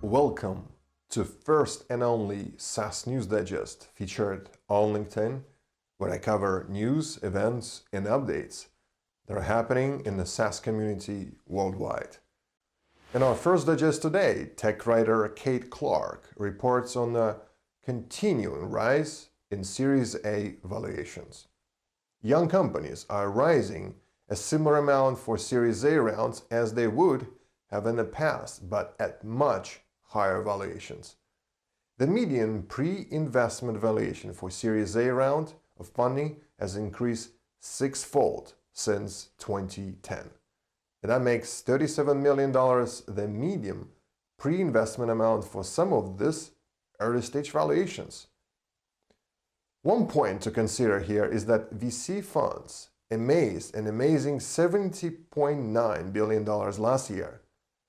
Welcome to first and only SaaS News Digest featured on LinkedIn, where I cover news, events, and updates that are happening in the SaaS community worldwide. In our first digest today, tech writer Kate Clark reports on the continuing rise in Series A valuations. Young companies are rising a similar amount for Series A rounds as they would have in the past, but at much higher valuations. The median pre-investment valuation for Series A round of funding has increased sixfold since 2010. And that makes $37 million the median pre-investment amount for some of this early-stage valuations. One point to consider here is that VC funds amassed an amazing $70.9 billion last year,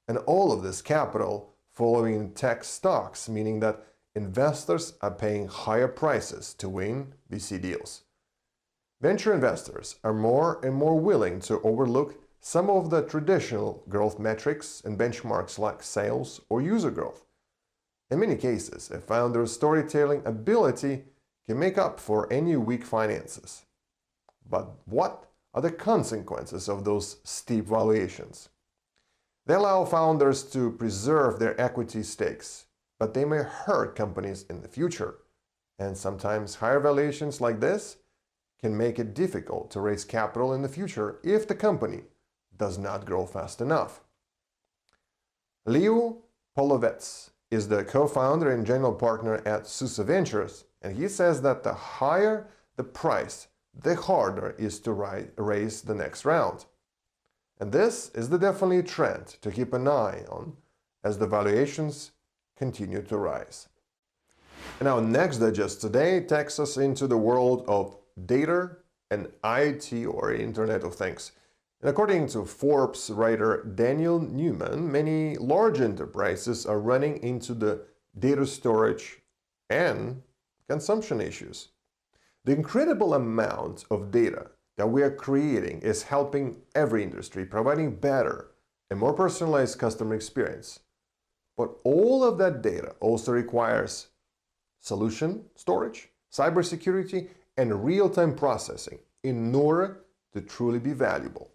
and all of this capital following tech stocks, meaning that investors are paying higher prices to win VC deals. Venture investors are more and more willing to overlook some of the traditional growth metrics and benchmarks like sales or user growth. In many cases, a founder's storytelling ability can make up for any weak finances. But what are the consequences of those steep valuations? They allow founders to preserve their equity stakes, but they may hurt companies in the future. And sometimes higher valuations like this can make it difficult to raise capital in the future if the company does not grow fast enough. Leo Polovets is the co-founder and general partner at SUSE Ventures, and he says that the higher the price, the harder it is to raise the next round. And this is definitely a trend to keep an eye on as the valuations continue to rise. And our next digest today takes us into the world of data and IoT, or Internet of Things. And according to Forbes writer Daniel Newman, many large enterprises are running into the data storage and consumption issues. The incredible amount of data that we are creating is helping every industry, providing better and more personalized customer experience. But all of that data also requires solution storage, cybersecurity, and real-time processing in order to truly be valuable.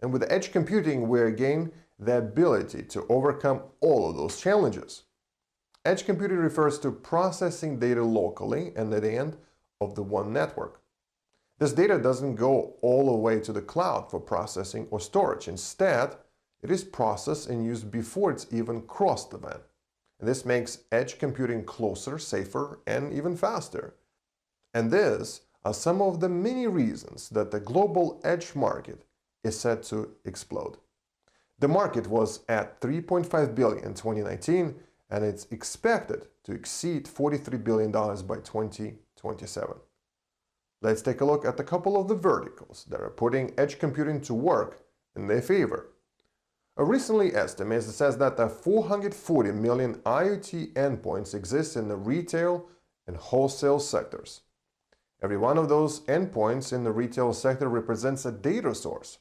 And with edge computing, we gain the ability to overcome all of those challenges. Edge computing refers to processing data locally and at the end of the one network. This data doesn't go all the way to the cloud for processing or storage. Instead, it is processed and used before it's even crossed the WAN. And this makes edge computing closer, safer, and even faster. And these are some of the many reasons that the global edge market is set to explode. The market was at $3.5 billion in 2019, and it's expected to exceed $43 billion by 2027. Let's take a look at a couple of the verticals that are putting edge computing to work in their favor. A recently estimated says that 440 million IoT endpoints exist in the retail and wholesale sectors. Every one of those endpoints in the retail sector represents a data source.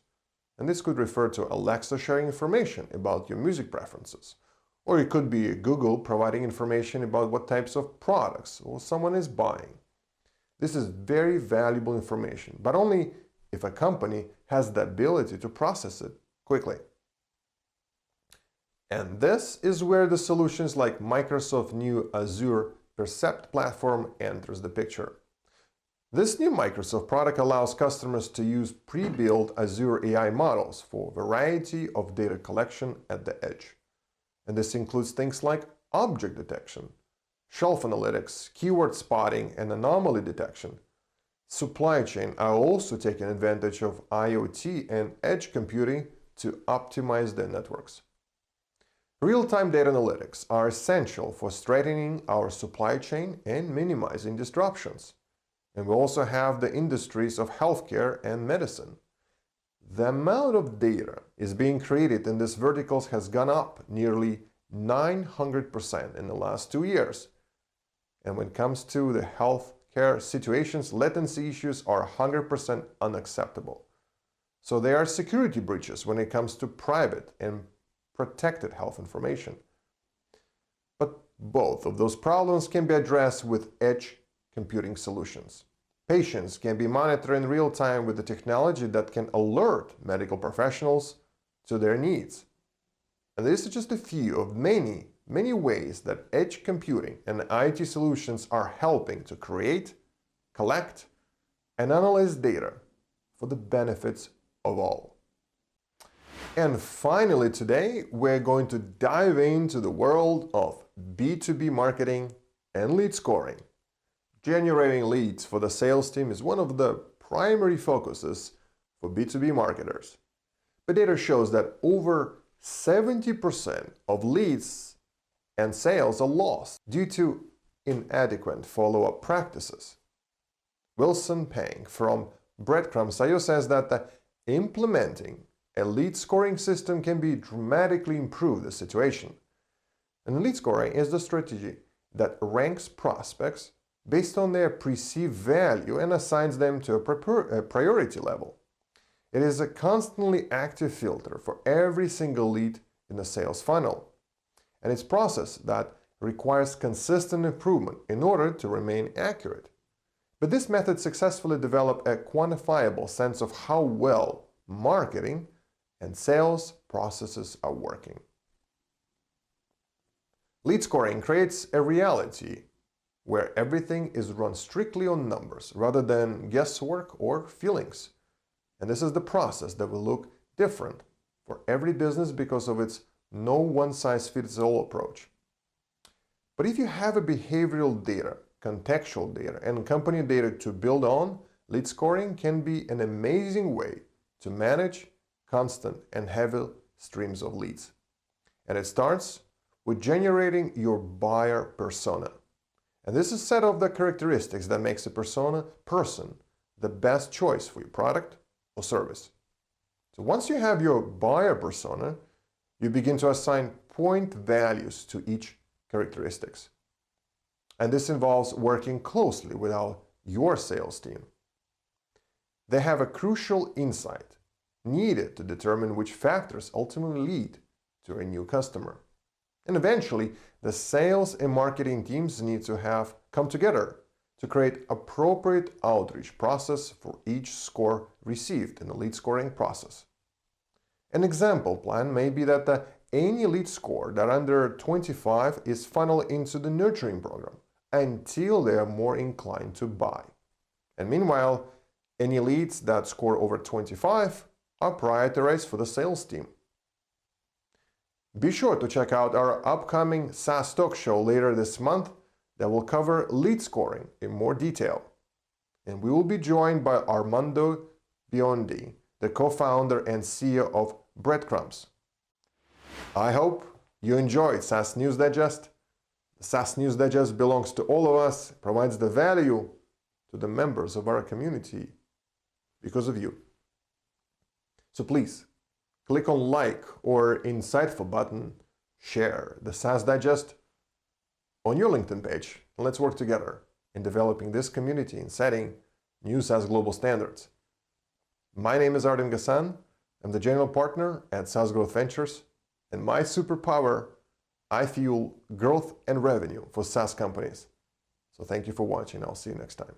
And this could refer to Alexa sharing information about your music preferences. Or it could be Google providing information about what types of products someone is buying. This is very valuable information, but only if a company has the ability to process it quickly. And this is where the solutions like Microsoft's new Azure Percept platform enters the picture. This new Microsoft product allows customers to use pre-built Azure AI models for a variety of data collection at the edge. And this includes things like object detection, shelf analytics, keyword spotting, and anomaly detection. Supply chain are also taking advantage of IoT and edge computing to optimize their networks. Real-time data analytics are essential for strengthening our supply chain and minimizing disruptions. And we also have the industries of healthcare and medicine. The amount of data is being created in these verticals has gone up nearly 900% in the last 2 years. And when it comes to the healthcare situations, latency issues are 100% unacceptable. So there are security breaches when it comes to private and protected health information. Both of those problems can be addressed with edge computing solutions. Patients can be monitored in real time with the technology that can alert medical professionals to their needs. And this is just a few of many ways that edge computing and IoT solutions are helping to create, collect, and analyze data for the benefits of all. And finally today, we're going to dive into the world of B2B marketing and lead scoring. Generating leads for the sales team is one of the primary focuses for B2B marketers. But data shows that over 70% of leads and sales are lost due to inadequate follow-up practices. Wilson Pang from Breadcrumbs.io says that implementing a lead scoring system can be dramatically improve the situation. And lead scoring is the strategy that ranks prospects based on their perceived value and assigns them to a priority level. It is a constantly active filter for every single lead in the sales funnel. And it's a process that requires consistent improvement in order to remain accurate. But this method successfully developed a quantifiable sense of how well marketing and sales processes are working. Lead scoring creates a reality where everything is run strictly on numbers rather than guesswork or feelings. And this is the process that will look different for every business because of its no one-size-fits-all approach. But if you have a behavioral data, contextual data, and company data to build on, lead scoring can be an amazing way to manage constant and heavy streams of leads. And it starts with generating your buyer persona. And this is a set of the characteristics that makes a person the best choice for your product or service. So once you have your buyer persona, you begin to assign point values to each characteristics. And this involves working closely with your sales team. They have a crucial insight needed to determine which factors ultimately lead to a new customer. And eventually, the sales and marketing teams need to have come together to create appropriate outreach process for each score received in the lead scoring process. An example plan may be that any lead score that under 25 is funneled into the nurturing program until they are more inclined to buy. And meanwhile, any leads that score over 25 are prioritized for the sales team. Be sure to check out our upcoming SaaS talk show later this month that will cover lead scoring in more detail. And we will be joined by Armando Biondi, the co-founder and CEO of Breadcrumbs. I hope you enjoyed SaaS News Digest. The SaaS News Digest belongs to all of us, provides the value to the members of our community because of you. So please, click on like or insightful button, share the SaaS Digest on your LinkedIn page, and let's work together in developing this community and setting new SaaS global standards. My name is Artem Gassan. I'm the general partner at SaaS Growth Ventures, and my superpower, I fuel growth and revenue for SaaS companies. So thank you for watching. I'll see you next time.